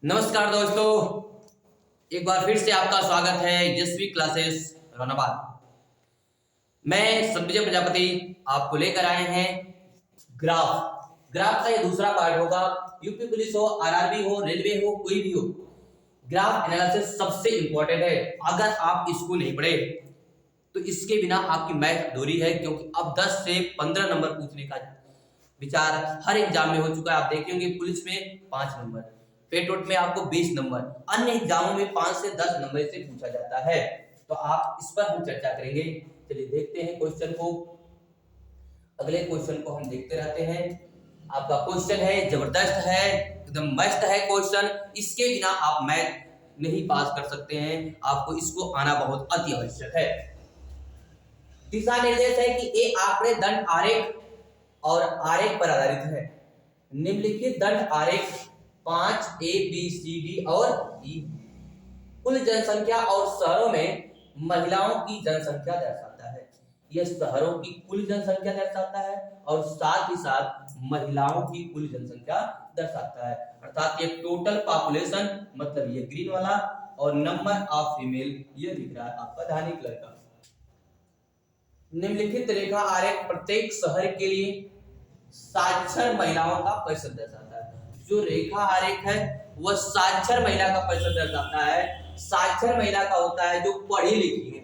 नमस्कार दोस्तों, एक बार फिर से आपका स्वागत है यशवी क्लासेस रौनाबाद। मैं संजय प्रजापति आपको लेकर आए हैं ग्राफ का ये दूसरा पार्ट होगा। यूपी पुलिस हो, आरआरबी हो, रेलवे हो, कोई भी हो, ग्राफ एनालिसिस सबसे इंपॉर्टेंट है। अगर आप इसको नहीं पढ़े तो इसके बिना आपकी मैथ अधूरी है, क्योंकि अब 10 से 15 नंबर पूछने का विचार हर एग्जाम में हो चुका है। आप देखेंगे पुलिस में 5 नंबर, पेटोट में आपको 20 नंबर, अन्य एग्जामों में 5 से 10 नंबर से पूछा जाता है। तो आप इस पर हम चर्चा करेंगे। चलिए देखते हैं क्वेश्चन को। अगले क्वेश्चन को हम देखते रहते हैं। आपका क्वेश्चन है जबरदस्त है, एकदम मस्त है क्वेश्चन। इसके बिना आप मैथ नहीं पास कर सकते हैं। आपको इसको आना बहुत अति आवश्यक है। दिशा निर्देश है कि ए आंकड़े दंड आरेख और आरेख पर आधारित है। निम्नलिखित दंड आरेख 5 A B C D और E कुल जनसंख्या और शहरों में महिलाओं की जनसंख्या दर्शाता है। यह शहरों की कुल जनसंख्या दर्शाता है और साथ ही साथ महिलाओं की कुल जनसंख्या दर्शाता है। अर्थात ये टोटल पॉपुलेशन, मतलब ये ग्रीन वाला, और नंबर ऑफ फीमेल ये दिख रहा है आपका धानी कलर का। निम्नलिखित रेखा आरेख प्रत्येक शहर के लिए साक्षर महिलाओं का प्रतिशत दर्शाता है। जो रेखा आरेख है वह साक्षर महिला का प्रतिशत दर्शाता है। साक्षर महिला का होता है जो पढ़ी लिखी है,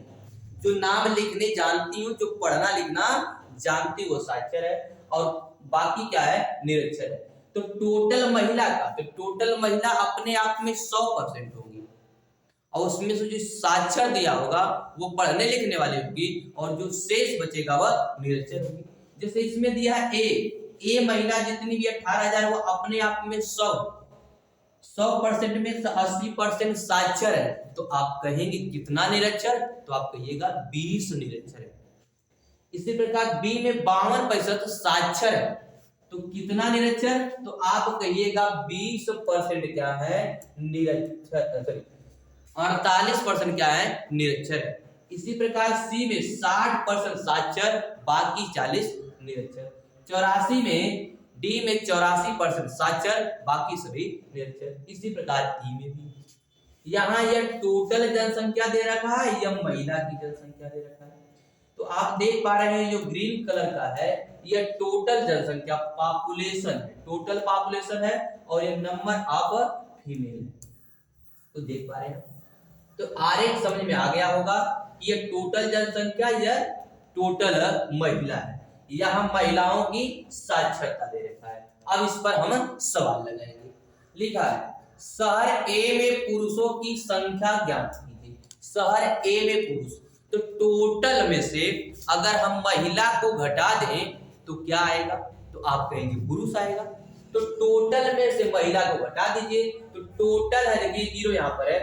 जो नाम लिखने जानती हो, जो पढ़ना लिखना जानती वो साक्षर है, और बाकी क्या है, निरक्षर है। तो टोटल महिला का, तो टोटल महिला अपने आप में 100% होगी, और उसमें से जो साक्षर दिया होगा वो पढ़ने लिखने वाली होगी, और जो शेष बचेगा वह निरक्षर होगी। जैसे इसमें दिया है ए महिला जितनी भी 18,000 वो अपने आप में 100% में 80% साक्षर है। तो आप कहेंगे कितना निरक्षर, तो आप कहिएगा 20 निरक्षर है। इसी प्रकार बी में 52% साक्षर है, तो कितना निरक्षर, तो आप कहिएगा 20% क्या है, निरक्षर। 48% क्या है, निरक्षर है। इसी प्रकार सी में 60% साक्षर, बाकी 40 निरक्षर। 84 में डी में 84% साक्षर, बाकी सभी निरक्षर। इसी प्रकार ई में भी। यहाँ यह टोटल जनसंख्या दे रखा है, यह महिला की जनसंख्या दे रखा है। तो आप देख पा रहे हैं जो ग्रीन कलर का है यह टोटल जनसंख्या पॉपुलेशन है, टोटल पॉपुलेशन है, और यह नंबर ऑफ फीमेल है। तो देख पा रहे हैं, तो आरेख समझ में आ गया होगा कि यह टोटल जनसंख्या, यह टोटल महिला है। यहाँ महिलाओं की साक्षरता दे रखा है। अब इस पर हम सवाल लगाएंगे। लिखा है शहर ए में पुरुषों की संख्या ज्ञात कीजिए। शहर ए में पुरुष, तो टोटल में से अगर हम महिला को घटा दें तो क्या आएगा, तो आप कहेंगे पुरुष आएगा। तो टोटल में से महिला को घटा दीजिए, तो टोटल है, देखिए जीरो यहाँ पर है,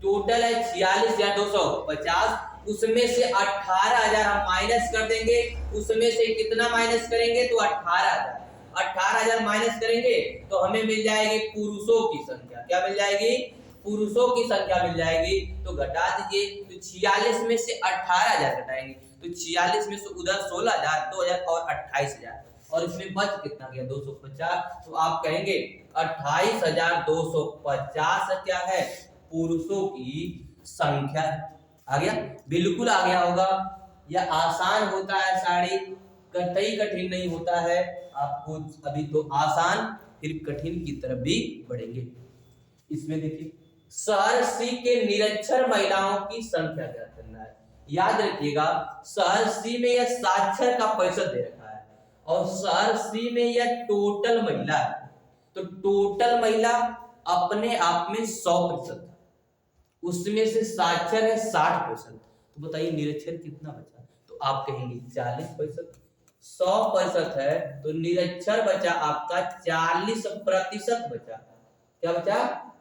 टोटल है 46,250, उसमें से 18,000 हम माइनस कर देंगे। उसमें से कितना माइनस करेंगे, तो 18,000 माइनस करेंगे तो हमें मिल जाएगी पुरुषों की संख्या। क्या मिल जाएगी, पुरुषों की संख्या मिल जाएगी। तो घटा दीजिए, तो 46 में से 18,000 घटाएंगे, तो 46 में से उधर 16,000, 2,000 और 28,000, और इसमें बच कितना गया, 250। तो आप कहेंगे 28,250 क्या है, पुरुषों की संख्या। आ गया, बिल्कुल आ गया होगा। यह आसान होता है, साड़ी कतई कठिन नहीं होता है। आपको अभी तो आसान, फिर कठिन की तरफ भी बढ़ेंगे। इसमें देखिए शहर सी के निरक्षर महिलाओं की संख्या क्या करना है। याद रखिएगा शहर सी में यह साक्षर का प्रतिशत दे रखा है, और शहर सी में यह टोटल महिला है। तो टोटल महिला अपने आप में 100%, उसमें से साक्षर है 60%। तो बताइए निरक्षर कितना बचा, तो आप कहेंगे 40%। 100% है तो निरक्षर बचा आपका 40% बचा। क्या बचा,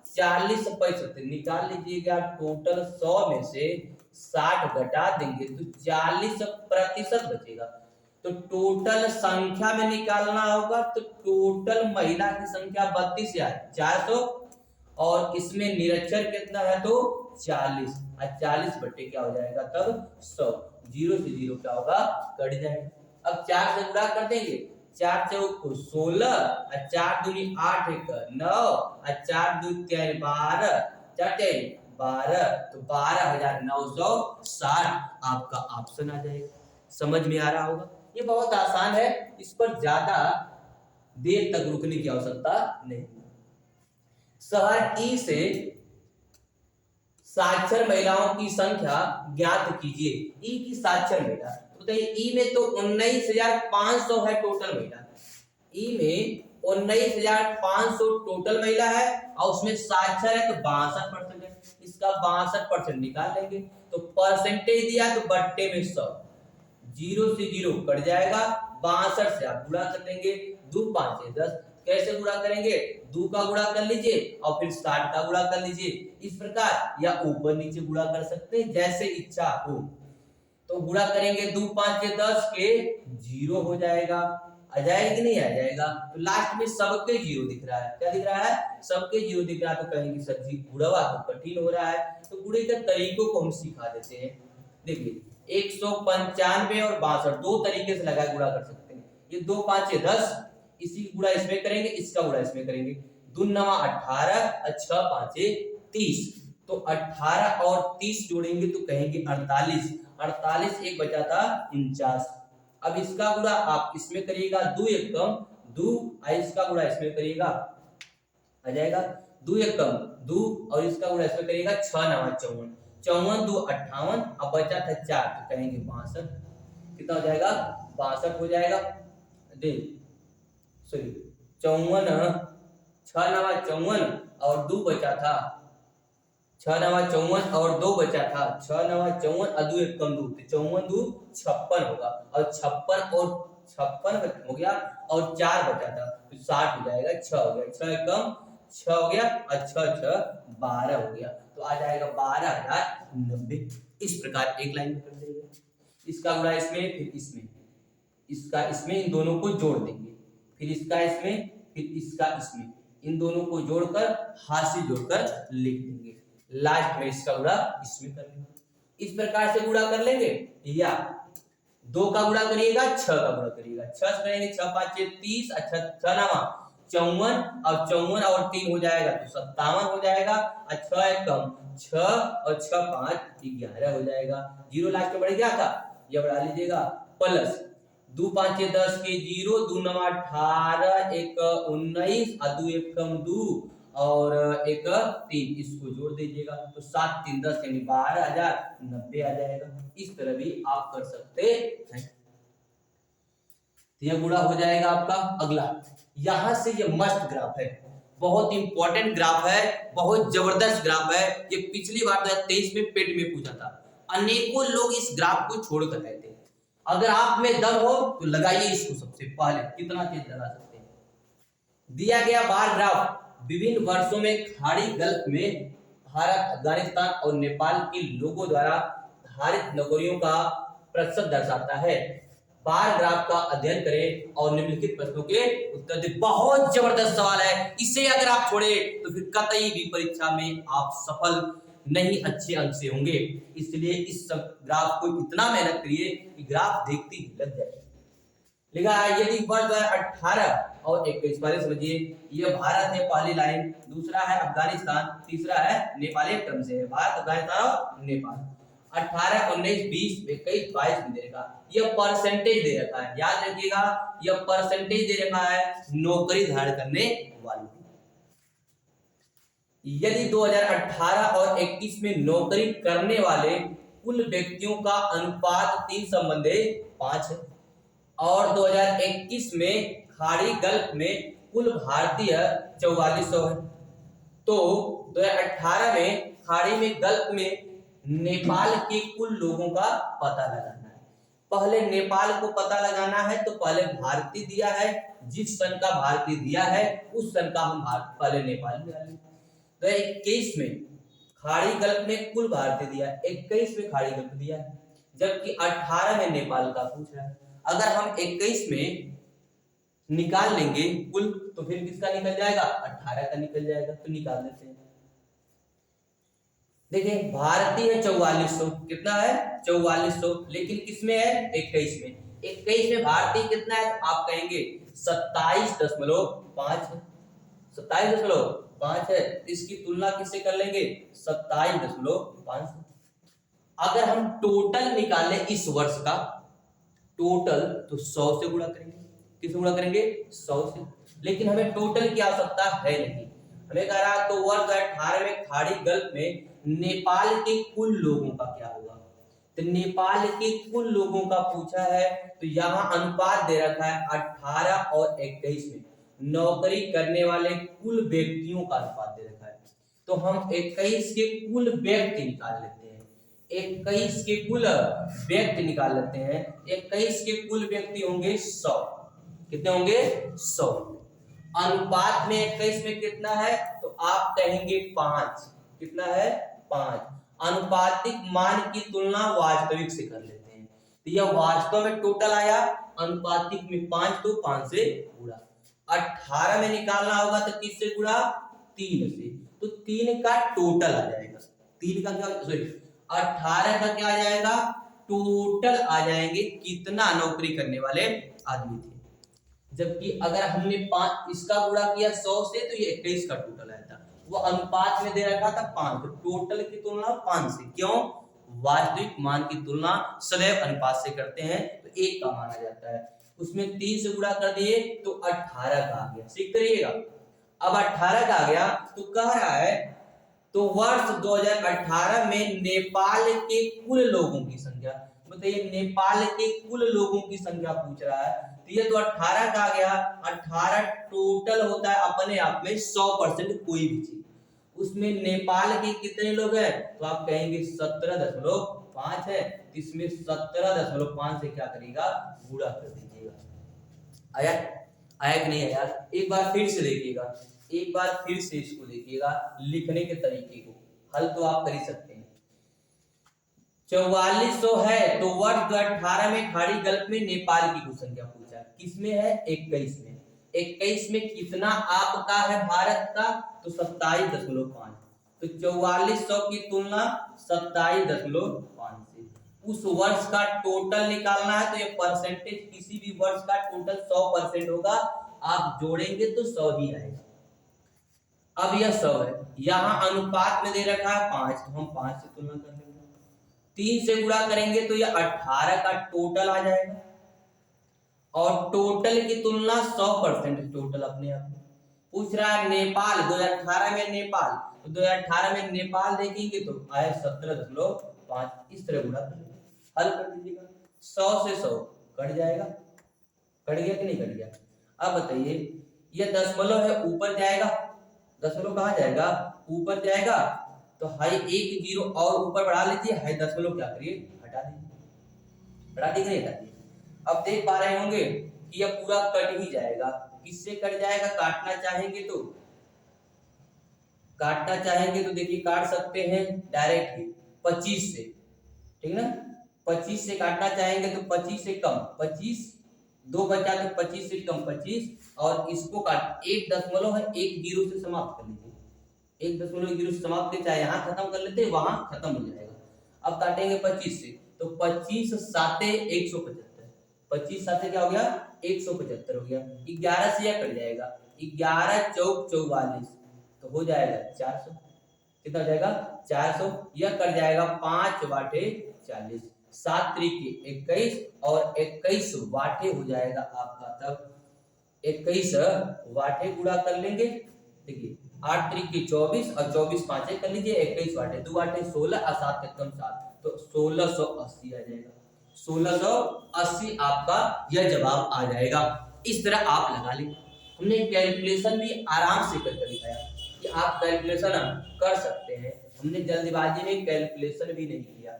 40%। निकाल लीजिएगा, टोटल 100 में से 60 घटा देंगे तो 40% बचेगा। तो टोटल संख्या में निकालना होगा, तो टोटल महिला की संख्या 32,400, और इसमें निरक्षर कितना है, तो 40, और 40 बटे क्या हो जाएगा, तब 100। जीरो से जीरो क्या होगा, कट जाएगा। अब 4 से गुणा कर देंगे, 4 चौक 16 और 4 दूनी 8 एक 9 और 4 दूनी 3 12 4 3 12 तो 12,960 आपका ऑप्शन आ जाएगा। समझ में आ रहा होगा, ये बहुत आसान है, इस पर ज्यादा देर तक रुकने की आवश्यकता नहीं। शहर ई से साक्षर महिलाओं की संख्या ज्ञात कीजिए। ई की साक्षर महिला, तो बताइए ई में तो 19,500 है टोटल महिला, ई में 19,500 टोटल महिला है और उसमें साक्षर है तो 62% है, इसका 62% निकाल लेंगे। तो परसेंटेज दिया तो बट्टे में 100, 0 से 0 कट जाएगा, 62 से आप गुणा कर देंगे, 2 5 10, कैसे गुणा करेंगे, 2 का गुणा कर लीजिए और फिर 60 का गुणा कर लीजिए, इस प्रकार या ऊपर नीचे गुणा कर सकते हैं जैसे इच्छा हो। तो गुणा करेंगे 2 5 10 के 0 हो जाएगा, आ जाएगा कि नहीं आ जाएगा। तो लास्ट में सबके 0 दिख रहा है, क्या दिख रहा है, सबके 0 दिख रहा है। तो कहेंगे सर जी गुणा तो कठिन हो रहा है, तो गुणे के तरीकों को हम सिखा देते हैं। देखिए 195 और 62 दो तरीके से लगा गुणा कर सकते हैं। ये 2 5 10, इसी गुणा इसमें करेंगे, इसका गुणा इसमें करेंगे, 2 9 18 और 6 5 30, तो 18 और 30 जोड़ेंगे तो कहेंगे 48, 48 एक बचा था 49। अब इसका गुणा आप इसमें करिएगा, 2 1 कम 2, इसका गुणा इसमें करिएगा, आ जाएगा 2 1 कम 2 और इसका गुणा इसमें करिएगा, 6 9 54, 54 2 58 अब बचा था 4 तो कहेंगे 62, कितना हो जाएगा 62 हो जाएगा। देख सॉरी 54, 6 9 54 और 2 बचा था, 6 9 54 और 2 बचा था, 6 9 54 और 2 1 कम 2 तो 54 2 56 होगा, और 56 और 56 हो गया और 4 बचा था तो 60 हो जाएगा, 6 हो गया, 6 कम 6 हो गया और 6 6 12 हो गया, तो आ जाएगा 12,090। इस प्रकार एक लाइन में कर देंगे, इसका गुणा इसमें फिर इसमें, इसका इसमें, इन दोनों को जोड़ देंगे, फिर इसका इसमें फिर इसका इसमें, इन दोनों को जोड़कर हाथ से जोड़कर लिख देंगे, लास्ट में इसका गुणा इसमें कर लेंगे। इस प्रकार से गुणा कर लेंगे, या 2 का गुणा करिएगा 6 का गुणा करिएगा, 6 से करेंगे 6 5 30, अच्छा 6 9 54 और 54 और 3 हो जाएगा तो 57 हो जाएगा, और 6 1 कम 6 और 6 5 11 हो जाएगा, 0 लास्ट में बढ़ गया था, ये बढ़ा लीजिएगा, प्लस 2 5 10 के 0, 2 9 18 1 19 और 2 1 कम 2 और 1 3, इसको जोड़ दीजिएगा तो 7 3 10 यानी 12,090 आ जाएगा। इस तरह भी आप कर सकते हैं। यह गुणा हो जाएगा आपका। अगला यहां से ये मस्त ग्राफ है, बहुत इंपॉर्टेंट ग्राफ है, बहुत जबरदस्त ग्राफ है। ये पिछली बार 2023 में पेट में पूछा था, अनेकों लोग इस ग्राफ को छोड़कर गए थे। अगर आप में दम हो तो लगाइए इसको सबसे पहले, कितना तेज लगा सकते हैं। दिया गया बार ग्राफ विभिन्न वर्षों में खाड़ी गल्फ में भारत, अफगानिस्तान और नेपाल के लोगों द्वारा धारित नगरियों का प्रतिशत दर्शाता है। बार ग्राफ का अध्ययन करें और निम्नलिखित प्रश्नों के उत्तर दें। बहुत जबरदस्त सवाल है, इसे अगर आप छोड़े तो फिर कतई भी परीक्षा में आप सफल नहीं, अच्छे अंक से होंगे। इसलिए इस ग्राफ को इतना मेहनत करिए कि ग्राफ देखते ही लग जाए। लिखा है यदि वर्ष 2018 और 21, पहले समझिए, ये भारत है पहली लाइन, दूसरा है अफगानिस्तान, तीसरा है नेपाल, एक क्रम से है भारत, अफगानिस्तान और नेपाल। 18 19 20 21 22 में दे रखा, यह परसेंटेज दे रखा है, याद रखिएगा यह परसेंटेज दे रखा है नौकरी धारण करने वालों की। यदि 2018 और 21 में नौकरी करने वाले कुल व्यक्तियों का अनुपात 3:5 है और 2021 में खाड़ी गल्फ में कुल भारतीय 4400 है, तो 2018 में खाड़ी में गल्फ में नेपाल के कुल लोगों का पता लगाना है। पहले नेपाल को पता लगाना है तो पहले भारतीय दिया है, जिस सन का भारतीय दिया है उस सन का हम पहले नेपाल में डालेंगे। तो 21 में खाड़ी गल्फ में कुल भारतीय दिया है, 21 में खाड़ी गल्फ दिया है, जबकि 18 में नेपाल का पूछ रहा है। अगर हम 21 में निकाल लेंगे कुल तो फिर किसका निकल जाएगा, 18 का निकल जाएगा, तो निकाल देते हैं। देखिए भारतीय है 4400, कितना है 4400, लेकिन किसमें है 21 में। 21 में भारतीय कितना है, तो आप कहेंगे 27.5 है, 27.5 है। इसकी तुलना किससे कर लेंगे? 27.5 से। अगर हम टोटल निकालें इस वर्ष का टोटल तो 100 से गुणा करेंगे। किससे गुणा करेंगे? 100 से। लेकिन हमें टोटल की आवश्यकता है नहीं, हमें कह रहा तो वर्ष 2018 में खाड़ी गल्फ में नेपाल के कुल लोगों का क्या होगा। तो नेपाल के कुल लोगों का पूछा है, तो यहाँ अनुपात दे रखा है 18 और 21 में नौकरी करने वाले कुल व्यक्तियों का अनुपात दे रखा है। तो हम 21 के कुल व्यक्ति निकाल लेते हैं, 21 के कुल व्यक्ति निकाल लेते हैं। 21 के कुल व्यक्ति होंगे 100। कितने होंगे? 100। अनुपात में 21 में कितना है? तो आप कहेंगे 5। कितना है? 5। अनुपातिक मान की तुलना वास्तविक से कर लेते हैं, तो यह वास्तव में टोटल आया, अनुपातिक में 5 तो 5 से गुणा। 18 में निकालना होगा तो किससे गुणा? 3 से। तो 3 का टोटल आ जाएगा। 3 का क्या? सॉरी 18 का क्या आ जाएगा? टोटल आ जाएंगे कितना नौकरी करने वाले आदमी थे। जबकि अगर हमने 5 इसका गुणा किया 100 से तो ये 21 का टोटल आया था। वो अनुपात में दे रखा था 5, तो टोटल की तुलना 5 से। क्यों? वास्तविक मान की तुलना सदैव अनुपात से करते हैं, तो 1 का माना जाता है। उसमें 3 से गुणा कर दिए तो 18 का आ गया। सीखते रहिएगा। अब 18 का आ गया तो कह रहा है तो वर्ष 2018 में नेपाल के कुल लोगों की संख्या, बताइए नेपाल के कुल लोगों की संख्या पूछ रहा है, तो ये तो 18 का आ गया। 18 टोटल होता है अपने आप में 100% कोई भी चीज, उसमें नेपाल के कितने लोग हैं? तो आप कहेंगे 17.5 है, इसमें 17.5 से क्या करेगा? गुणा कर दीजिएगा। आया? आया कि नहीं आया? एक बार फिर से देखिएगा, एक बार फिर से इसको देखिएगा, लिखने के तरीके को। हल तो आप कर ही सकते हैं। 4400 है तो वर्ष 2018 में खाड़ी गल्फ में नेपाल की कुल संख्या पूछा। किसमें है? 21 में। 21 में कितना आपका है भारत का? तो 27.5। तो 4400 की तुलना 27.5 से। उस वर्ष का टोटल निकालना है, तो ये परसेंटेज किसी भी वर्ष का टोटल 100% होगा, आप जोड़ेंगे तो 100 ही आएगा। अब यह 100 है, यहाँ अनुपात में दे रखा है 5, तो हम 5 से तुलना कर लेंगे। 3 से गुणा करेंगे तो यह 18 का टोटल आ जाएगा, और टोटल की तुलना 100% टोटल अपने आप में। पूछ रहा है नेपाल 2018 में नेपाल, तो 2018 में नेपाल देखेंगे तो आया 17.5। इस तरह गुणा कर लेंगे, हल कर दीजिएगा। 100 से 100 कट जाएगा। कट गया कि नहीं कट गया? अब बताइए, यह दशमलव है ऊपर जाएगा, दशमलव कहाँ जाएगा? ऊपर जाएगा, तो हाई 1 0 और ऊपर बढ़ा लीजिए, हाई दशमलव क्या करिए? हटा दीजिए। हटा दी नहीं? हटा दी। अब देख पा रहे होंगे कि यह पूरा कट ही जाएगा। किससे कट जाएगा? काटना चाहेंगे तो, काटना चाहेंगे तो देखिए काट सकते हैं डायरेक्ट ही 25 से, ठीक ना? 25 से काटना चाहेंगे तो 25 से कम 25, 2 बचा तो 25 से कम 25, और इसको काट 1 दशमलव है 1 0 से समाप्त कर लीजिए। 1 दशमलव 0 से समाप्त कर, चाहे यहाँ खत्म कर लेते वहां खत्म हो जाएगा। अब काटेंगे 25 से, तो 25 साते 175, 25 साते क्या हो गया? 175 हो गया। 11 से यह कट जाएगा, 11 चौक 44, तो हो जाएगा 400। कितना हो जाएगा? 400। यह कट जाएगा 5 वाटे 40, 7 त्रिके 21, और 21 वाटे हो जाएगा आपका। तब 21 वाटे गुणा कर लेंगे। देखिए 8 त्रिके 24, और 24 पांचे कर लीजिए, 21 वाटे 2 वाटे 16, और 7 के कम 7, तो 1680 आ जाएगा। 1680 आपका यह जवाब आ जाएगा। इस तरह आप लगा लें। हमने कैलकुलेशन भी आराम से करके दिखाया कि आप कैलकुलेशन कर सकते हैं। हमने जल्दबाजी में कैलकुलेशन भी नहीं किया।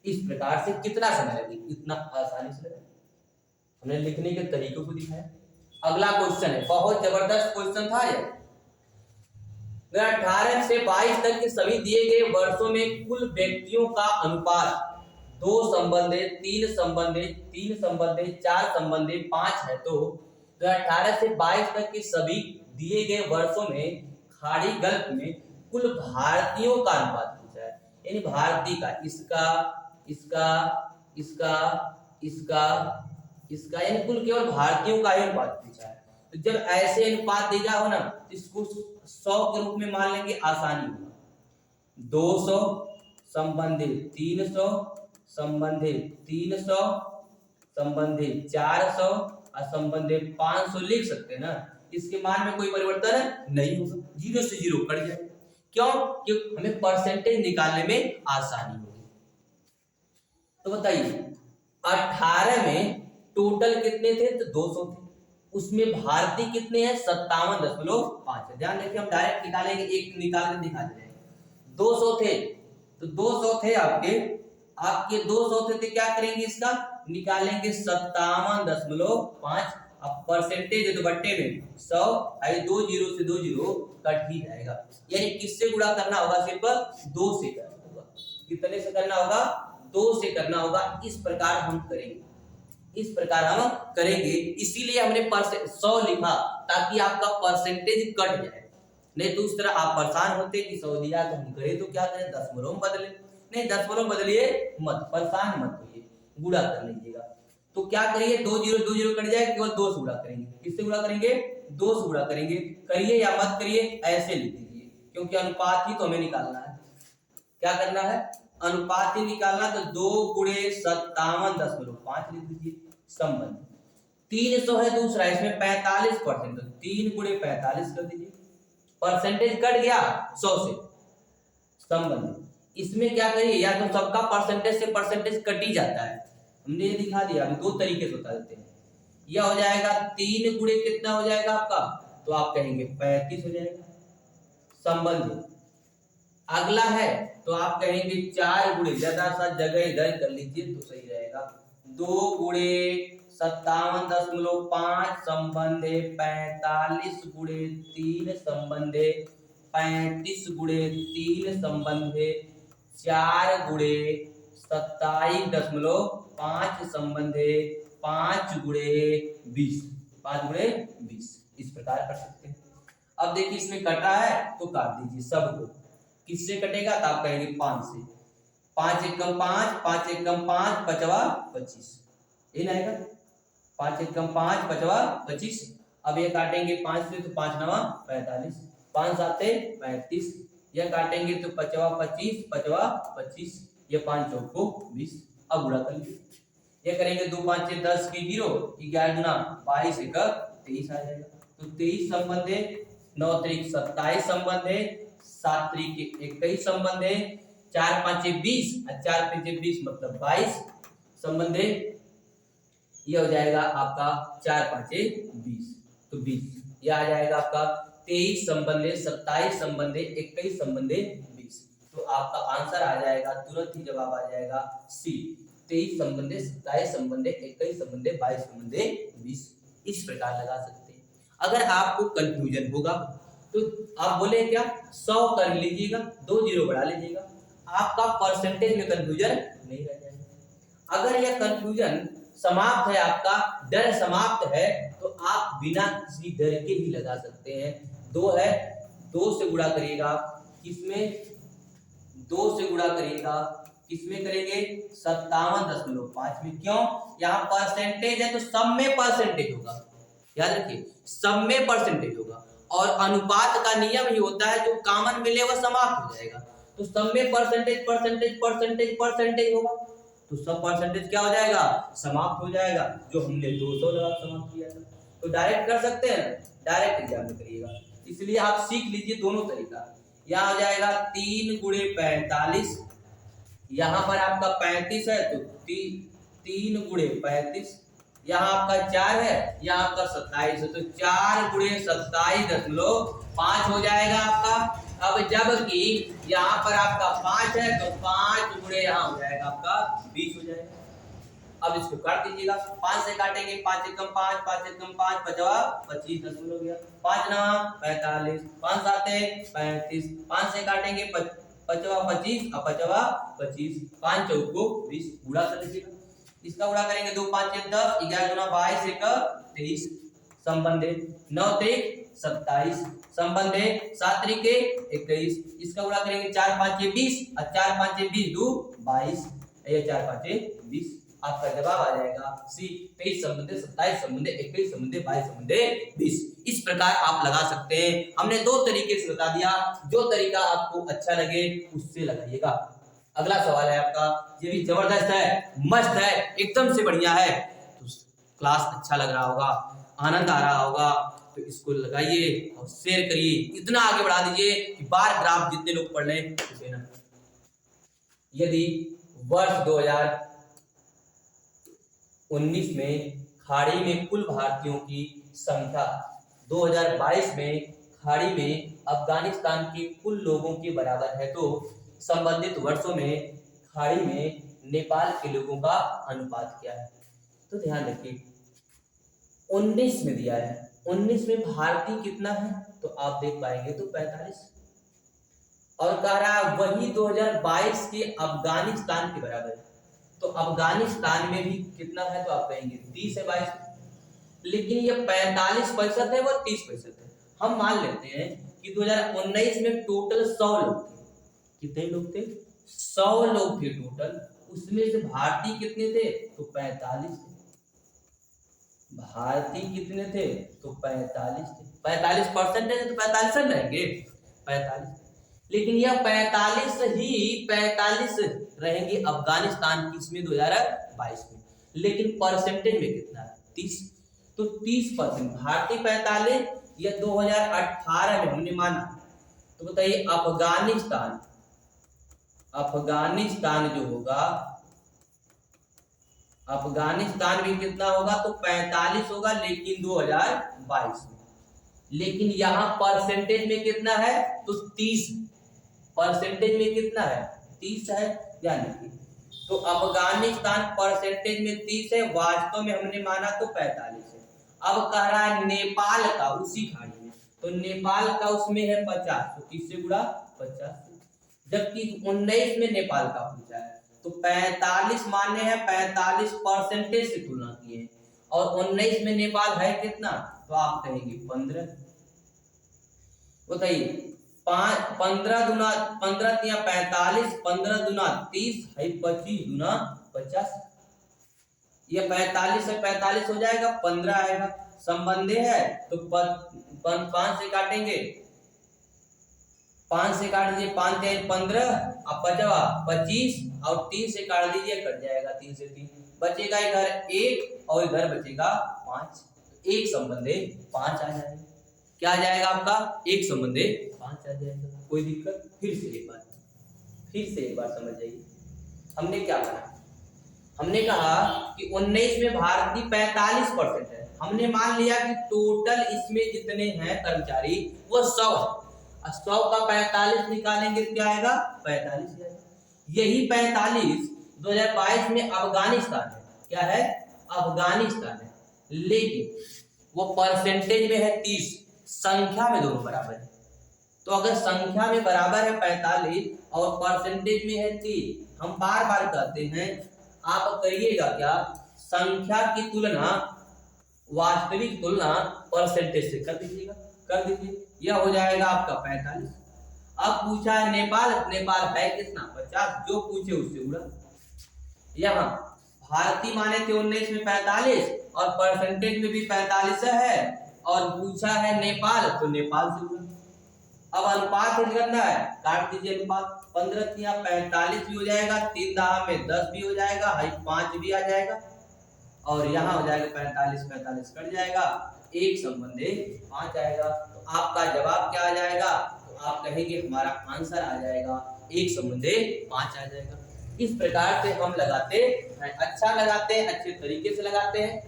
इस प्रकार से कितना समय लगे? इतना आसानी से लगा। हमने लिखने के तरीकों को दिखाया। अगला क्वेश्चन है, बहुत जबरदस्त क्वेश्चन था ये। 18 से 22 तक के सभी दिए गए वर्षों में कुल व्यक्तियों का अनुपात 2 संबंधित, 3 संबंधित, 3 संबंधित, 4 संबंधित, 5 है। तो 18 से 22 तक के सभी दिए गए वर्षों में खाड़ी गल्फ में कुल भारतीयों का अनुपात पूछा है, यानी भारतीय का, इसका, इसका, इसका, इसका, इसका यानी कुल केवल भारतीयों का ही अनुपात पूछा है। तो जब ऐसे अनुपात दिया हो ना तो इसको 100 के रूप में मान लेंगे, आसानी होगा। 200 संबंधित 300 संबंधित 300 संबंधित 400 और संबंधित 500 लिख सकते हैं ना। इसके मान में कोई परिवर्तन नहीं होगा, 0 से 0 कट जाए। क्यों? क्योंकि हमें परसेंटेज निकालने में आसानी होगी। तो बताइए 18 में टोटल कितने थे? तो 200 थे। उसमें भारतीय कितने हैं? 57.5 है। ध्यान रखिए, हम डायरेक्ट निकालेंगे, एक निकाल के दिखा देंगे। 200 थे तो 200 थे आपके 200 थे तो क्या करेंगे? इसका निकालेंगे 57.5। अब परसेंटेज है तो बट्टे में 100, 2 0 से 2 0 कट ही जाएगा। यानी किससे गुणा करना होगा? सिर्फ 2 से करना होगा। कितने से करना होगा? 2 से करना होगा। इस प्रकार हम करेंगे, इस प्रकार हम करेंगे। इसीलिए हमने 100 लिखा ताकि आपका परसेंटेज कट जाए। नहीं तो उस तरह आप परेशान होते कि 100 दिया तो हम करें तो क्या करें? दशमलव में बदले। नहीं, दशमलव बदलिए मत, परेशान मत होइए, गुणा कर लीजिएगा। तो क्या करिए? 2 0 कट जाए, केवल 2 से गुणा करेंगे। किससे गुणा करेंगे? 2 से गुणा करेंगे। करिए या मत करिए, ऐसे लिख दीजिए, क्योंकि अनुपात ही तो हमें निकालना है। क्या करना है? अनुपात ही निकालना। तो 2 × 57.5 लिख दीजिए। संबंध 300 है दूसरा, इसमें 45%, तो 3 × 45 कर दीजिए। परसेंटेज कट गया 100 से। संबंध इसमें क्या करिए? या तो सबका परसेंटेज से परसेंटेज कट ही जाता है, हमने ये दिखा दिया। अभी 2 तरीके से बता देते हैं। यह हो जाएगा 3 × कितना हो जाएगा आपका? तो आप कहेंगे 35 हो जाएगा। संबंध अगला है तो आप कहेंगे 4 × ज्यादा सा जगह इधर कर लीजिए तो सही रहेगा। 2 × 57.5 संबंध 45 × 3 संबंध 35 × 3 संबंध 4 × 27.5 संबंध 5 × 20, 5 × 20 इस प्रकार कर सकते हैं। अब देखिए इसमें कटा है तो काट दीजिए सबको। किससे कटेगा? तो आप कहेंगे 5 से। 5 एकम 5, 5 एकम 5, 5 25, ये आएगा। 5 एकम 5, 5 25। अब ये काटेंगे 5 से तो 5 9 45, 5 7 35। यह काटेंगे तो 5 25, 5 25, ये 5 चौको 20। अब गुणा कर लीजिए। ये करेंगे 2 5 6 10 की 0, 11 दूना 22 1 23 आ जाएगा। तो 23 संबंध है, 9 3 27 संबंध है, 7 3 21 संबंध है, 4 5 20 और 4 5 20 मतलब 22 संबंध है। ये हो जाएगा आपका 4 5 20, तो 20 ये आ जाएगा आपका 23 संबंध 27 संबंध 21 संबंध 20। तो आपका आंसर आ जाएगा, तुरंत ही जवाब आ जाएगा सी, 23 संबंध 27 संबंध 21 संबंध 22 संबंध 20। इस प्रकार लगा सकते हैं। अगर आपको कंफ्यूजन होगा तो आप बोले क्या 100 कर लीजिएगा, 2 0 बढ़ा लीजिएगा, आपका परसेंटेज में कंफ्यूजन नहीं रह जाएगा। अगर यह कंफ्यूजन समाप्त है, आपका डर समाप्त है, तो आप बिना किसी डर के ही लगा सकते हैं। 2 है, 2 से गुणा करिएगा, किसमें 2 से गुणा करिएगा, किसमें करेंगे 57.5 में। क्यों? यहाँ परसेंटेज है तो सब में परसेंटेज होगा, याद रखिए सब में परसेंटेज होगा। और अनुपात का नियम ही होता है जो कॉमन मिले वह समाप्त हो जाएगा। तो सब में परसेंटेज परसेंटेज परसेंटेज परसेंटेज होगा, तो सब परसेंटेज क्या हो जाएगा? समाप्त हो जाएगा, जो हमने 200 लगा समाप्त किया था। तो डायरेक्ट कर सकते हैं, डायरेक्ट एग्जाम में करिएगा। इसलिए आप सीख लीजिए दोनों तरीका। यहाँ हो जाएगा 3 × 45, यहाँ पर आपका 35 है तो 3 × 35, यहाँ आपका 4 है, यहाँ आपका 27 है, तो 4 × 27.5 हो जाएगा आपका। अब जबकि यहाँ पर आपका 5 है तो 5 × यहाँ हो जाएगा आपका 20 हो जाएगा। अब इसको काट दीजिएगा, 5 से काटेंगे, 5 एकम 5, 5 एकम 5, 5 25 10 हो गया, 5 9 45, 5 7 35, 5 से काटेंगे 5 25 और 25, 5 चौको 20, गुणा कर लीजिएगा। इसका गुणा करेंगे 2 5 10, 11 दूना 22 1 23 संबंध 9 3 27 संबंध 7 3 21। इसका गुणा करेंगे 4 5 20 और 4 5 20 2 22, ये 4 5 20 आपका जवाब आ जाएगा सी। 23 समझे, 27 समझे, 21 समझे, 22 समझे, 20। इस प्रकार आप लगा सकते हैं। हमने दो तरीके से बता दिया, जो तरीका आपको अच्छा लगे उससे लगाइएगा। अगला सवाल है आपका, ये भी जबरदस्त है, मस्त है, एकदम से बढ़िया है। तो क्लास अच्छा लग रहा होगा, आनंद आ रहा होगा, तो इसको लगाइए और शेयर करिए, इतना आगे बढ़ा दीजिए कि बार ग्राफ जितने लोग पढ़ लें उसे ना। यदि वर्ष 2019 में खाड़ी में कुल भारतीयों की संख्या 2022 में खाड़ी में अफगानिस्तान के कुल लोगों के बराबर है, तो संबंधित वर्षों में खाड़ी में नेपाल के लोगों का अनुपात क्या है। तो ध्यान रखिए, 19 में दिया है, 19 में भारतीय कितना है तो आप देख पाएंगे तो 45, और कह रहा है वही 2022 के अफगानिस्तान के बराबर है, तो अफगानिस्तान में भी कितना है तो आप कहेंगे 30 है 22, लेकिन ये 45% है वो 30% है। हम मान लेते हैं कि 2019 में टोटल 100 लोग थे। कितने लोग थे? 100 लोग थे टोटल, उसमें से भारतीय कितने थे तो 45 थे। भारतीय कितने थे तो 45 थे। 45% है तो 45 रहेंगे 45, लेकिन यह 45 रहेंगे अफगानिस्तान की इसमें 2022 में, लेकिन परसेंटेज में कितना है 30, तो 30% भारतीय 45, यह 2018 में हमने माना। तो बताइए अफगानिस्तान जो होगा, अफगानिस्तान भी कितना होगा तो 45 होगा, लेकिन 2022 में, लेकिन यहाँ परसेंटेज में कितना है तो 30, परसेंटेज में कितना है 30 है, ध्यान रखिए। तो अफगानिस्तान परसेंटेज में 30 है, वास्तव में हमने माना तो 45 है। अब कह रहा है नेपाल का उसी खाड़ी में, तो नेपाल का उसमें है 50, तो 30 से गुणा 50, जबकि 19 में नेपाल का पूछा है तो 45 माने हैं, 45 परसेंटेज से तुलना किए हैं, और 19 में नेपाल है कितना तो आप कहेंगे 15। बताइए 15 दूना 15 तिया 45, 15 दूना 30 है, 25 दूना 50, ये 45 से 45 हो जाएगा, 15 आएगा। संबंधी है तो 5 से काटेंगे, 5 से काट दीजिए, 5 3 15, अब बचवा 25, और 3 से काट दीजिए, कट जाएगा 3 से 3, बचेगा इधर 1 और इधर बचेगा 5, एक संबंधी 5 आ जाएगा। क्या आ जाएगा आपका? एक संबंधी 5 आ जाएगा। कोई दिक्कत? फिर से एक बार समझ जाइए। हमने क्या कहा? हमने कहा कि 19 में भारतीय 45% है, हमने मान लिया कि टोटल इसमें जितने हैं कर्मचारी वो 100 है, 100 का 45 निकालेंगे तो क्या आएगा 45 आएगा। यही 45 2022 में अफगानिस्तान है, क्या है अफगानिस्तान है, लेकिन वो परसेंटेज में है 30, संख्या में दोनों बराबर है। तो अगर संख्या में बराबर है 45 और परसेंटेज में है 30, हम बार बार कहते हैं आप करिएगा क्या, संख्या की तुलना वास्तविक तुलना परसेंटेज से कर दीजिएगा, कर दीजिए, यह हो जाएगा आपका 45। अब पूछा है नेपाल, नेपाल है कितना 50, जो पूछे उससे उड़ा। यहाँ भारतीय माने थे 19 में 45 और परसेंटेज में भी 45 है, और पूछा है नेपाल तो नेपाल से उड़ा। अब अनुपात करना है, काट दीजिए अनुपात, 15 तिया 45 भी हो जाएगा, 3 दहा में 10 भी हो जाएगा, 5 भी आ जाएगा, और यहाँ हो जाएगा 45 कट जाएगा, एक संबंधी 5 आएगा। तो आपका जवाब क्या आ जाएगा तो आप कहेंगे हमारा आंसर आ जाएगा एक संबंधी 5 आ जाएगा। इस प्रकार से हम लगाते हैं, अच्छा लगाते हैं, अच्छे तरीके से लगाते हैं।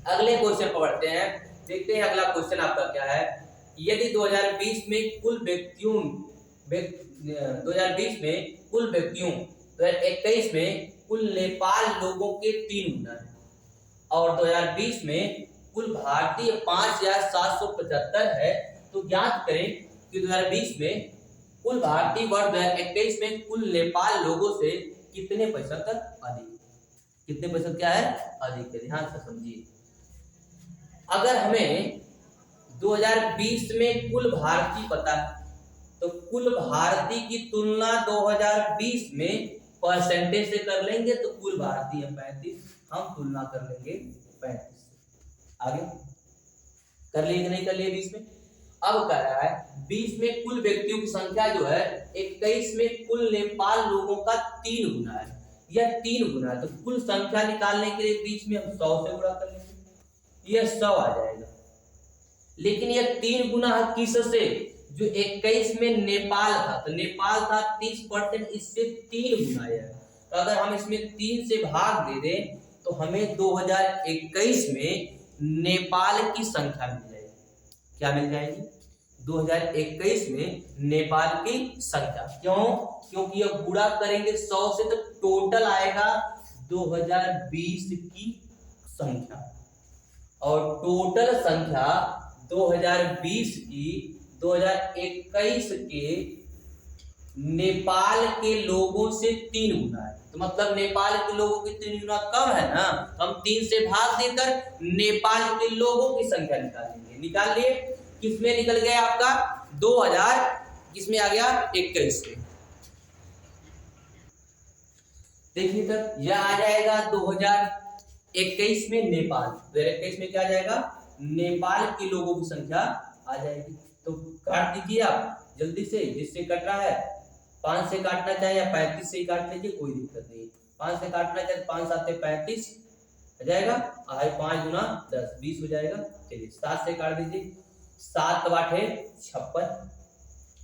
अगले क्वेश्चन पर बढ़ते हैं, देखते हैं अगला क्वेश्चन आपका क्या है। यदि 2020 में कुल व्यक्तियों 2021 में कुल नेपाल लोगों के 3 गुना है, और 2020 में कुल भारतीय 5775 है, तो ज्ञात करें कि 2020 में कुल भारतीय वर्ष 2021 में कुल नेपाल लोगों से कितने प्रतिशत अधिक, कितने प्रतिशत क्या है अधिक है। ध्यान से समझिए, अगर हमें 2020 में कुल भारतीय पता है, तो कुल भारतीय की तुलना 2020 में परसेंटेज से कर लेंगे तो कुल भारतीय 35, हम तुलना कर लेंगे 35 से। आगे कर लिए कि नहीं कर लिए 20 में। अब कह रहा है 20 में कुल व्यक्तियों की संख्या जो है 21 में कुल नेपाल लोगों का 3 गुना है, यह 3 गुना है। तो कुल संख्या निकालने के लिए 20 में हम 100 से गुणा कर लेंगे, यह 100 आ जाएगा। लेकिन यह 3 गुना है किससे, जो 21 में नेपाल था, तो नेपाल था 30%, इससे 3 गुना है। तो अगर हम इसमें 3 से भाग दे दें तो हमें 2021 में नेपाल की संख्या मिल जाएगी। क्या मिल जाएगी? 2021 में नेपाल की संख्या। क्यों? क्योंकि अब गुणा करेंगे 100 से तो टोटल आएगा 2020 की संख्या, और टोटल संख्या 2020 की 2021 के नेपाल के लोगों से 3 गुना है। तो मतलब नेपाल के लोगों की 3 गुना कम है ना, हम 3 से भाग देकर नेपाल के लोगों की संख्या निकालेंगे। निकाल लिए, किसमें निकल गया आपका 2000, किसमें आ गया 21 में। देखिए तब यह आ जाएगा 2021 में नेपाल, 2021 में क्या आ जाएगा, नेपाल के लोगों की संख्या आ जाएगी। तो काट दीजिए आप जल्दी से, जिससे कट रहा है 5 से काटना चाहे या 35 से ही काट लीजिए, कोई दिक्कत नहीं। 5 से काटना चाहे 5 7 35 हो जाएगा, 5 गुना 10 20 हो जाएगा। चलिए 7 से काट दीजिए, 7 8 56,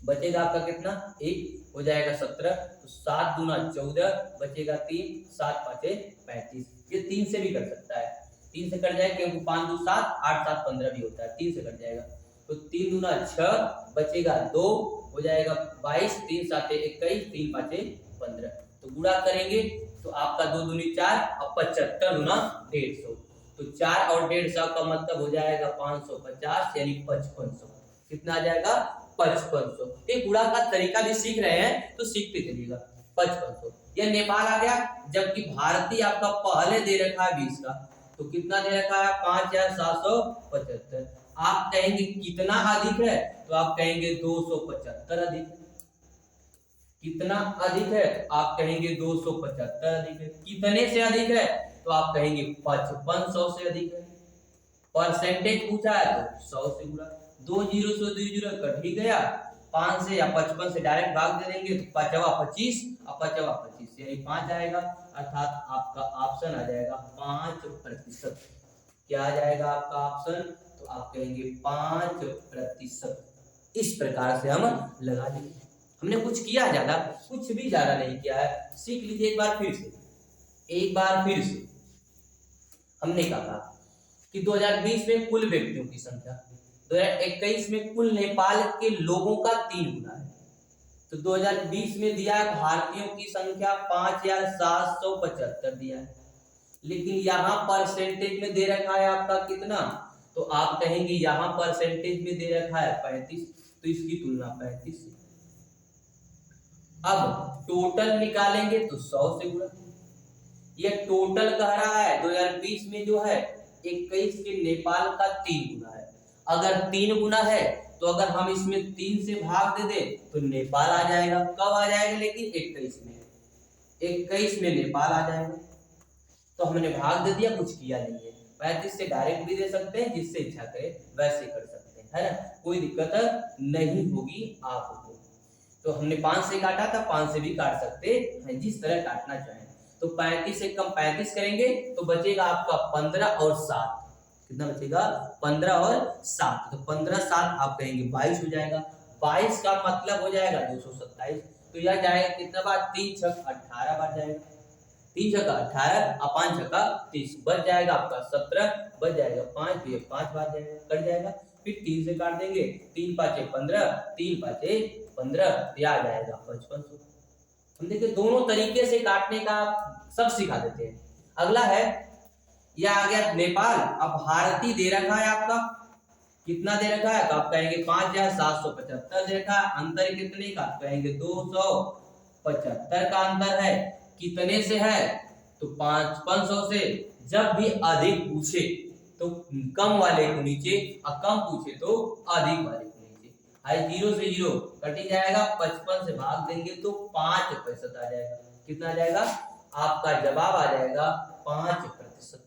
बचेगा आपका कितना 1 हो जाएगा 17, तो 7 गुना 14 बचेगा 3, 7 5 35। ये 3 से भी कट सकता है, 3 से कट जाएगा क्योंकि 5 2 7 8 7 15 भी होता है, 3 से कट जाएगा। तो 3 गुना 6 बचेगा 2 हो जाएगा 22, 3 7 21, 3 5 15। तो गुणा करेंगे तो आपका 2 दूनी 4 और 75 गुना 150, तो 4 और 150 का मतलब हो जाएगा 550 यानी 5500। कितना आ जाएगा 5500। ये गुणा का तरीका भी सीख रहे हैं तो सीखते चलिएगा। 5500 यह नेपाल आ गया, जबकि भारतीय आपका पहले दे रखा है 20 का, तो कितना दे रखा है 5775। आप कहेंगे कितना अधिक है, तो आप कहेंगे 275 अधिक है। कितना अधिक है, आप कहेंगे 275 अधिक है। कितने से अधिक है, तो आप कहेंगे 5500 से अधिक है। परसेंटेज पूछा है तो 100 से गुणा, 2 जीरो से 2 जीरो कट ही गया, 5 से या 55 से डायरेक्ट भाग दे देंगे तो 5 25 और 5 25 यानी 5 आएगा, अर्थात आपका ऑप्शन आ जाएगा 5%। क्या आ जाएगा आपका ऑप्शन, तो आप कहेंगे 5%। इस प्रकार से हम लगा देंगे। हमने कुछ किया ज्यादा, कुछ भी ज्यादा नहीं किया है, सीख लीजिए एक बार फिर से। हमने कहा कि 2020 में कुल व्यक्तियों की संख्या, 2021 में कुल नेपाल के लोगों का 3 गुना है। तो 2020 में दिया है भारतीयों की संख्या 5775 दिया है, लेकिन यहाँ परसेंटेज में दे रखा है आपका कितना, तो आप कहेंगे यहाँ परसेंटेज में दे रखा है 35, तो इसकी तुलना 35 से। अब टोटल निकालेंगे तो 100 से गुणा। यह टोटल कह रहा है 2020 में जो है 21 के नेपाल का 3 गुना है। अगर 3 गुना है तो अगर हम इसमें 3 से भाग दे दे तो नेपाल आ जाएगा। कब आ जाएगा, लेकिन 21 में नेपाल आ जाएगा। तो हमने भाग दे दिया, कुछ किया नहीं है। 35 से डायरेक्ट भी दे सकते हैं, जिससे इच्छा करे वैसे कर सकते हैं, है ना, कोई दिक्कत नहीं होगी आपको। तो हमने 5 से काटा था, 5 से भी काट सकते हैं, जिस तरह काटना चाहें। तो 35 से कम 35 करेंगे तो बचेगा आपका 15 और 7। कितना बचेगा 15 और 7, तो 15 7 आप कहेंगे 22 हो जाएगा। 22 का मतलब हो जाएगा 227। तो यह जाएगा कितना बार, 3 छक 18 बार जाएगा। 3 छक्का 18 और 5 छक्का 30, बच जाएगा आपका 17, बच जाएगा 5, तो ये 5 बार जाएगा, कट जाएगा। फिर 3 से काट देंगे, 3 5 15, 3 5 15, आ जाएगा 5500। हम देखिए दोनों तरीके से काटने का सब सिखा देते हैं। अगला है, यह आ गया नेपाल। अब भारतीय दे रखा है आपका, कितना दे रखा है, तो आप कहेंगे 5775 दे रखा है। अंतर कितने का, कहेंगे 275 का अंतर है। कितने से है, तो 500 से। जब भी अधिक पूछे तो कम वाले को नीचे, और कम पूछे तो अधिक वाले को नीचे। आई 0 से 0 कट ही जाएगा, 55 से भाग देंगे तो 5 प्रतिशत आ जाएगा। कितना आ जाएगा? आपका जवाब आ जाएगा 5%।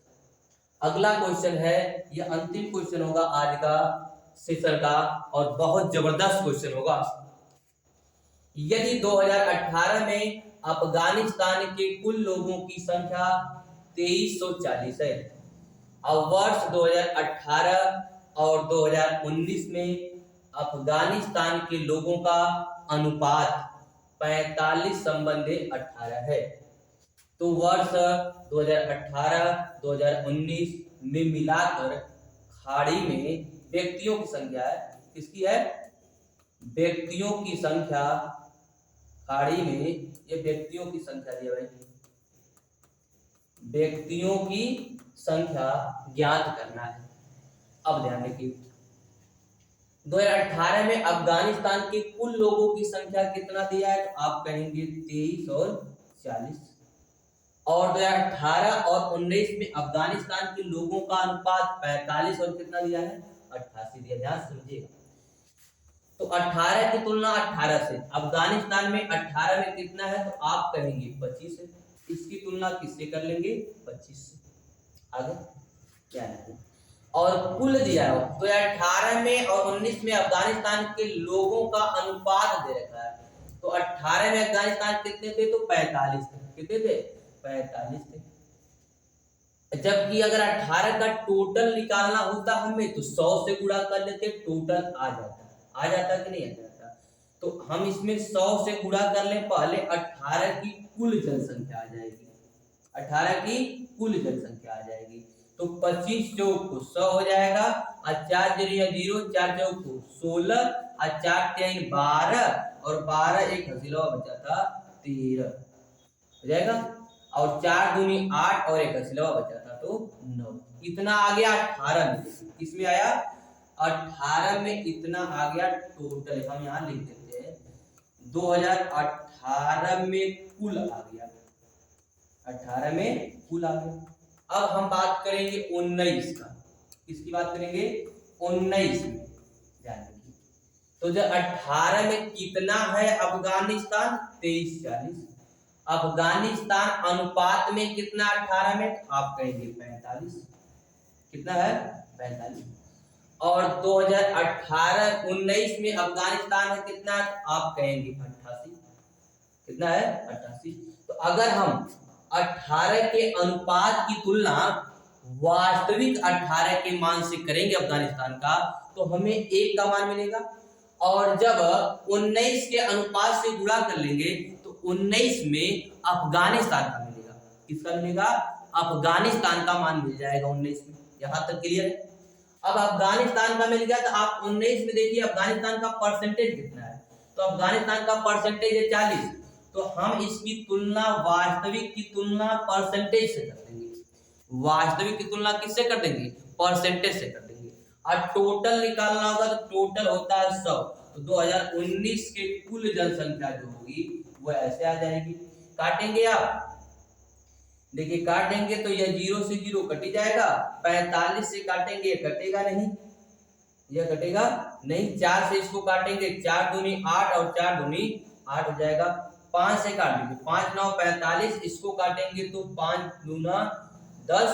अगला क्वेश्चन है, यह अंतिम क्वेश्चन होगा आज का सेशन का और बहुत जबरदस्त क्वेश्चन होगा। यदि 2018 में अफगानिस्तान के कुल लोगों की संख्या 2340 है और वर्ष 2018 और 2019 में अफगानिस्तान के लोगों का अनुपात 45:18 है, तो वर्ष 2018-2019 में मिलाकर खाड़ी में व्यक्तियों की संख्या है, किसकी है? व्यक्तियों की संख्या खाड़ी में, ये व्यक्तियों की संख्या दिया भाई, व्यक्तियों की संख्या ज्ञात करना है। अब ध्यान रखिए, 2018 में अफगानिस्तान के कुल लोगों की संख्या कितना दिया है? तो आप कहेंगे 23 और 40, और 2018 और 19 में अफगानिस्तान के लोगों का अनुपात 45 और कितना दिया है? 88 दिया। ध्यान समझिएगा, तो 18 की तुलना 18 से, अफगानिस्तान में 18 में कितना है? तो आप कहेंगे 25 है। इसकी तुलना किससे कर लेंगे? 25 से। आगे क्या है? और कुल दिया हो तो 18 में और 19 में अफगानिस्तान के लोगों का अनुपात दे रखा है, तो 18 में अफगानिस्तान कितने थे? तो 45 थे। कितने थे? 45 थे। जबकि अगर 18 का टोटल निकालना होता हमें तो 100 से गुणा कर लेते, टोटल आ जाता कि नहीं आ जाता? तो हम इसमें 100 से गुणा कर लें, पहले 18 की कुल जनसंख्या आ जाएगी, 18 की कुल जनसंख्या आ जाएगी, तो 25 चौक को 100 हो जाएगा, और 4 0 4 चौक को 16, और 4 3 12, और 12 एक हसीला बचा था 13 हो जाएगा, और 4 दूनी 8 और एक हसीला बचा था तो 9। इतना आ गया 18 में। किसमें आया? 18 में इतना आ गया टोटल। हम यहाँ लिख देते हैं 2018 में कुल आ गया, 18 में कुल आ गया। अब हम बात करेंगे 19 का। किसकी बात करेंगे? 19 में। तो जब 18 में कितना है अफगानिस्तान? 2340। अफगानिस्तान अनुपात में कितना 18 में? आप कहेंगे 45। कितना है? 45। और 2018-19 में अफगानिस्तान है कितना? आप कहेंगे 88। कितना है? 88। तो अगर हम 18 के अनुपात की तुलना वास्तविक 18 के मान से करेंगे अफगानिस्तान का, तो हमें 1 का मान मिलेगा, और जब 19 के अनुपात से गुणा कर लेंगे तो 19 में अफगानिस्तान का मिलेगा। किसका मिलेगा? अफगानिस्तान का मान मिल जाएगा 19 में। यहां तक क्लियर है? अब अफगानिस्तान का मिल गया, तो आप 19 में देखिए अफगानिस्तान का परसेंटेज कितना है? तो अफगानिस्तान का परसेंटेज है 40, तो हम इसकी तुलना वास्तविक की तुलना परसेंटेज से कर देंगे। वास्तविक की तुलना किससे कर देंगे? परसेंटेज से कर देंगे। और टोटल निकालना होगा तो टोटल होता है 100, तो 2019 के कुल जनसंख्या जो होगी वो ऐसे आ जाएगी। काटेंगे आप, देखिए काटेंगे तो यह 0 से 0 कट जाएगा, 45 से काटेंगे कटेगा नहीं, यह कटेगा नहीं। 4 से इसको काटेंगे, 4 दूनी 8 और 4 दूनी 8 हो जाएगा। 5 से काट लीजिए, 5 9 45, इसको काटेंगे तो 5 दूना 10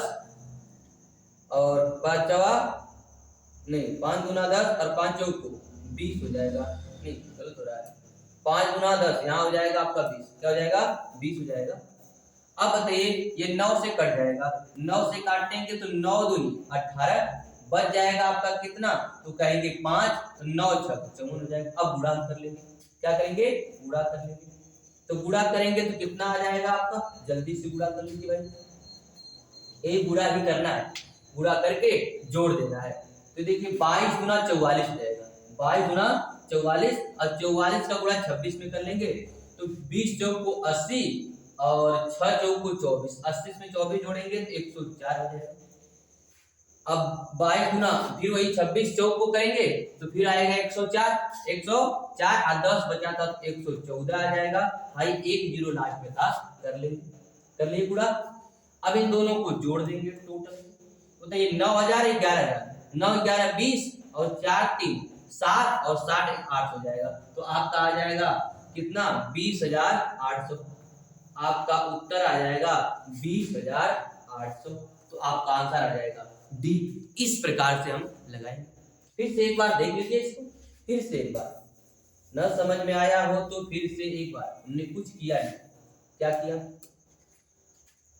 और 5 चौवा नहीं, 5 दूना 10 और 5 चौक को 20 हो जाएगा। नहीं गलत हो रहा है, 5 दूना 10 यहाँ हो जाएगा आपका 20। क्या हो जाएगा? 20 हो जाएगा। अब बताइए ये 9 से कट जाएगा, 9 से काटेंगे तो 9 दूनी 18 बच जाएगा आपका कितना? तो कहेंगे 5, तो 9 6 54 हो जाएगा। अब गुणा कर लेंगे, क्या करेंगे? गुणा कर लेंगे। तो गुणा करेंगे तो कितना आ जाएगा आपका? जल्दी से गुणा कर लीजिए भाई, ये गुणा ही करना है, गुणा करके जोड़ देना है। तो देखिए 22 गुना 44 हो जाएगा, 22 गुना 44, और 44 का गुणा 26 में कर लेंगे तो 20 चौक को 80 और 6 चौक को 24, 80 में 24 जोड़ेंगे तो 104 हो जाएगा। अब 22 गुना फिर वही 26 चौक को करेंगे तो फिर आएगा 104, 104 और 10 बचा था तो 114 आ जाएगा। हाई 1 0 लास्ट में था, कर लिए पूरा। अब इन दोनों को जोड़ देंगे टोटल, तो ये 9000 11,000, 9 11 20 और 4 3 7 और 60 8 हो जाएगा। तो आपका आ जाएगा कितना? 20,800। आपका उत्तर आ जाएगा 20,800। तो आपका आंसर आ जाएगा डी। इस प्रकार से हम लगाएंगे। फिर से एक बार देख लीजिए इसको, फिर से एक बार, न समझ में आया हो तो फिर से एक बार। हमने कुछ किया नहीं, क्या किया,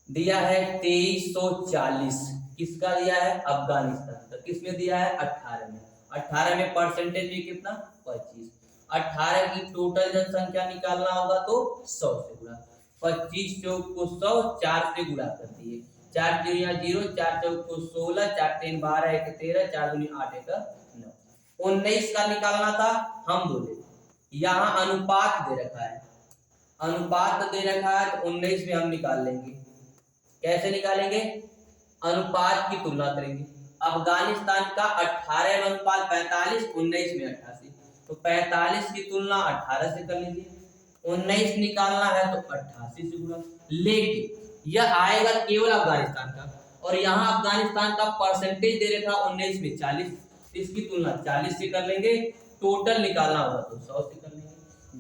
दिया है 2340, किसका दिया है, अफगानिस्तान का। किसमें दिया है, 18 में। 18 में परसेंटेज में कितना, 25। 18 की टोटल जनसंख्या निकालना होगा तो 100 से गुणा। 25 चौक को 100, 4 से गुणा कर दिए, 4 तिरिया 0, 4 चौक को 16, 4 3 12, 1 13, 4 दूनी 8 1 9। 19 का निकालना था, हम बोले यहाँ अनुपात दे रखा है, अनुपात दे रखा है तो 19 में हम निकाल लेंगे। कैसे निकालेंगे, अनुपात की तुलना करेंगे। अफगानिस्तान का 18 में अनुपात 45, 19 में 88, तो 45 की तुलना 18 से कर लीजिए। 19 निकालना है तो 88 से गुणा। लेकिन यह आएगा केवल अफगानिस्तान का, और यहाँ अफगानिस्तान का परसेंटेज दे रखा 19 में 40, इसकी तुलना 40 से कर लेंगे। टोटल निकालना होगा तो 100 से कर लेंगे।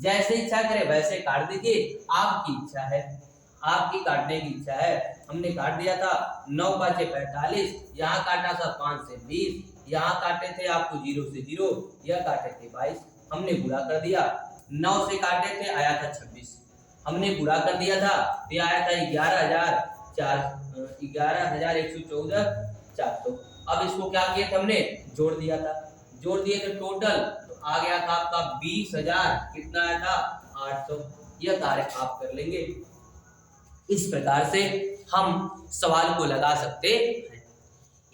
जैसे इच्छा करे वैसे काट दीजिए, आपकी इच्छा है, आपकी काटने की इच्छा है। हमने काट दिया था 9 5 45, यहाँ काटा था 5 से 20, यहाँ काटे थे आपको 0 से 0, यह काटे थे 22, हमने गुणा कर दिया। 9 से काटे थे आया था 26, हमने गुणा कर दिया था, ये आया था 11,114 400। अब इसको क्या किया था, हमने जोड़ दिया था, जोड़ दिए थे टोटल, तो आ गया था आपका 20,000, कितना आया था 800। यह कार्य आप कर लेंगे। इस प्रकार से हम सवाल को लगा सकते हैं।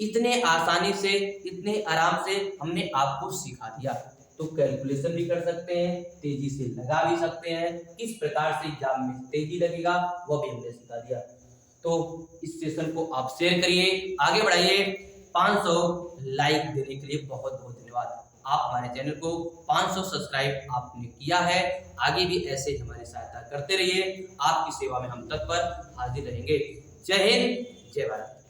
इतने आसानी से, इतने आराम से हमने आपको सिखा दिया, तो कैलकुलेशन भी कर सकते हैं, तेजी से लगा भी सकते हैं। किस प्रकार से एग्जाम में तेजी लगेगा वह भी हमने सिखा दिया। तो इस सेशन को आप शेयर करिए, आगे बढ़ाइए। 500 लाइक देने के लिए बहुत बहुत धन्यवाद। आप हमारे चैनल को 500 सब्सक्राइब आपने किया है, आगे भी ऐसे हमारी सहायता करते रहिए। आपकी सेवा में हम तत्पर हाजिर रहेंगे। जय हिंद, जय भारत।